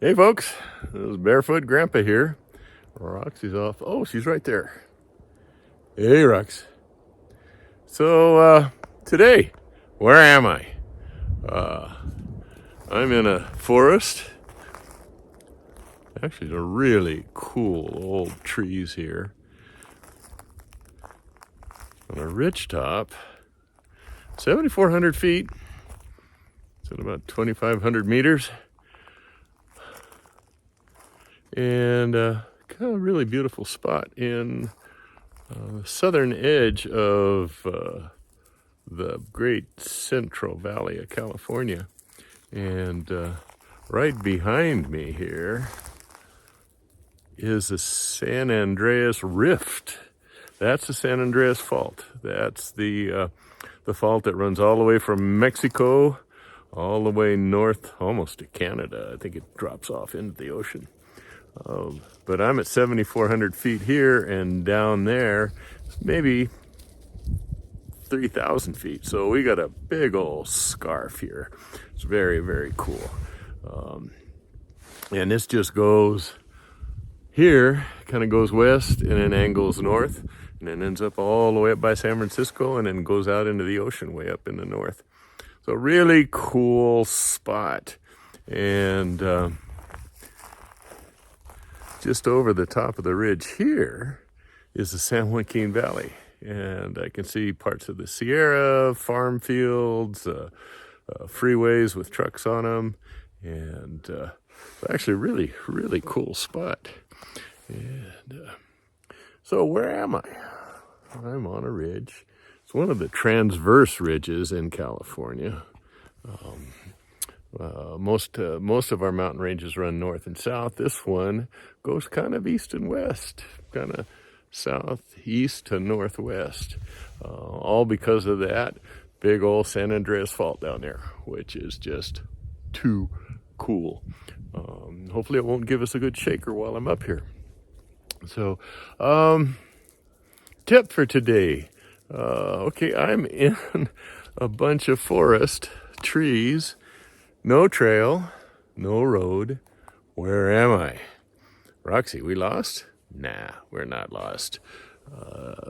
Hey folks, this is Barefoot Grandpa here. Roxy's off. Oh, she's right there. Hey Rox. So today, where am I? I'm in a forest. Actually, they're really cool old trees here. On a ridge top, 7,400 feet. It's at about 2,500 meters. And kind of really beautiful spot in the southern edge of the great Central Valley of California. And right behind me here is the San Andreas Rift. That's the San Andreas Fault. That's the fault that runs all the way from Mexico all the way north, almost to Canada. I think it drops off into the ocean. But I'm at 7,400 feet here, and down there, maybe 3,000 feet. So we got a big old scarf here. It's very, very cool. And this just goes here, kind of goes west and then angles north, and then ends up all the way up by San Francisco and then goes out into the ocean way up in the north. So really cool spot. And just over the top of the ridge here is the San Joaquin Valley. And I can see parts of the Sierra, farm fields, freeways with trucks on them. And actually really, really cool spot. And so where am I? I'm on a ridge. It's one of the transverse ridges in California. Most of our mountain ranges run north and south. This one goes kind of east and west, kind of southeast to northwest. All because of that big old San Andreas Fault down there, which is just too cool. Hopefully it won't give us a good shaker while I'm up here. So, tip for today. Okay, I'm in a bunch of forest, trees, no trail, no road. Where am I? Roxy, we lost? Nah, we're not lost.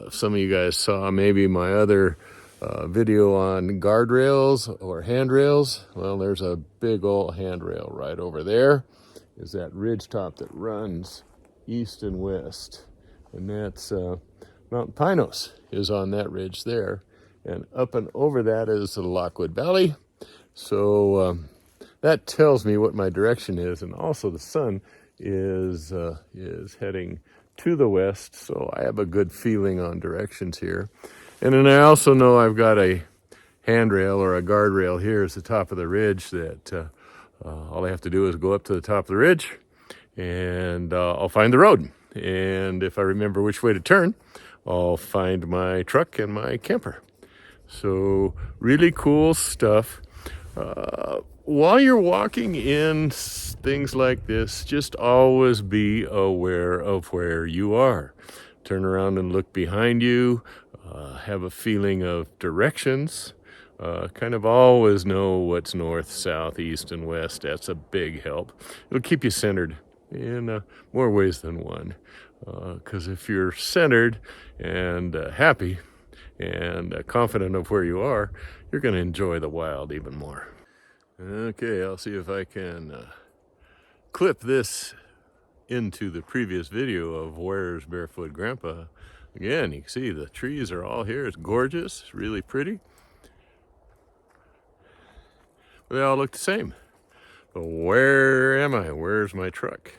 Some of you guys saw maybe my other video on guardrails or handrails. Well, there's a big old handrail right over there. Is that ridge top that runs east and west. And that's Mount Pinos is on that ridge there. And up and over that is the Lockwood Valley. So that tells me what my direction is. And also the sun is heading to the west. So I have a good feeling on directions here. And then I also know I've got a handrail or a guardrail here at the top of the ridge that all I have to do is go up to the top of the ridge and I'll find the road. And if I remember which way to turn, I'll find my truck and my camper. So really cool stuff. While you're walking in things like this, just always be aware of where you are. Turn around and look behind you. Have a feeling of directions. Kind of always know what's north, south, east, and west. That's a big help. It'll keep you centered in more ways than one. Because if you're centered and happy and confident of where you are, you're going to enjoy the wild even more. Okay, I'll see if I can clip this into the previous video of Where's Barefoot Grandpa. Again, you can see the trees are all here. It's gorgeous. It's really pretty. They all look the same. But where am I? Where's my truck?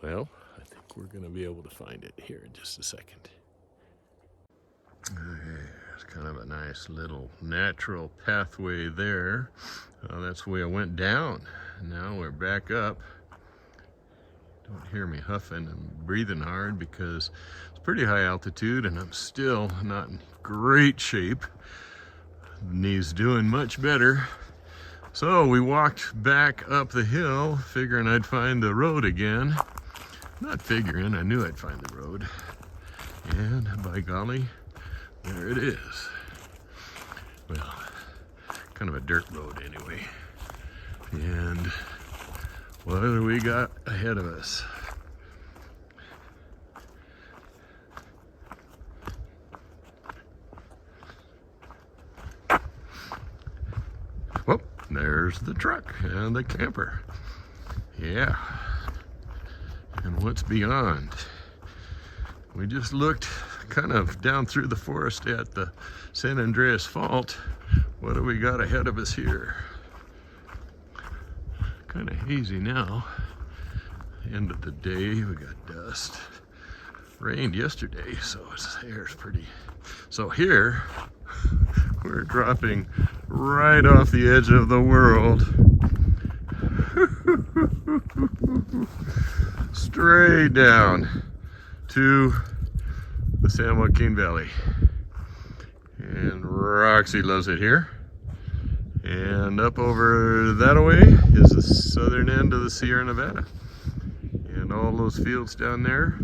Well, I think we're going to be able to find it here in just a second. Okay, it's kind of a nice little natural pathway there. That's the way I went down. Now we're back up. Don't hear me huffing and breathing hard because it's pretty high altitude and I'm still not in great shape. Knees doing much better. So we walked back up the hill, figuring I'd find the road again. Not figuring, I knew I'd find the road. And by golly, there it is. Well, kind of a dirt road anyway. And What do we got ahead of us? Well, there's the truck and the camper. Yeah. And what's beyond? We just looked kind of down through the forest at the San Andreas Fault. What do we got ahead of us here? Kind of hazy now. End of the day, we got dust. Rained yesterday, so the air's pretty. So here, we're dropping right off the edge of the world. Straight down to the San Joaquin Valley. And Roxy loves it here. And up over that way is the southern end of the Sierra Nevada. And all those fields down there,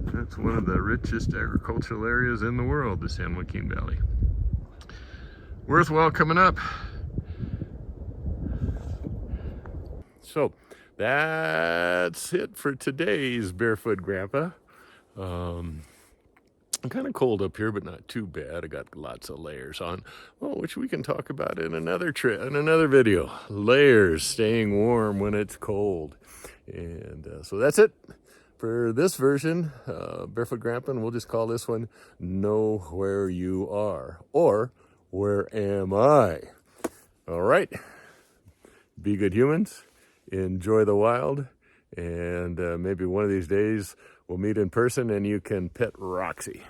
that's one of the richest agricultural areas in the world, the San Joaquin Valley. Worthwhile coming up. So that's it for today's Barefoot Grandpa. I'm kind of cold up here, but not too bad. I got lots of layers on, well, which we can talk about in another video. Layers, staying warm when it's cold. And so that's it for this version, Barefoot Grandpa, and we'll just call this one Know Where You Are, or Where Am I? All right. Be good humans. Enjoy the wild. And maybe one of these days we'll meet in person and you can pet Roxy.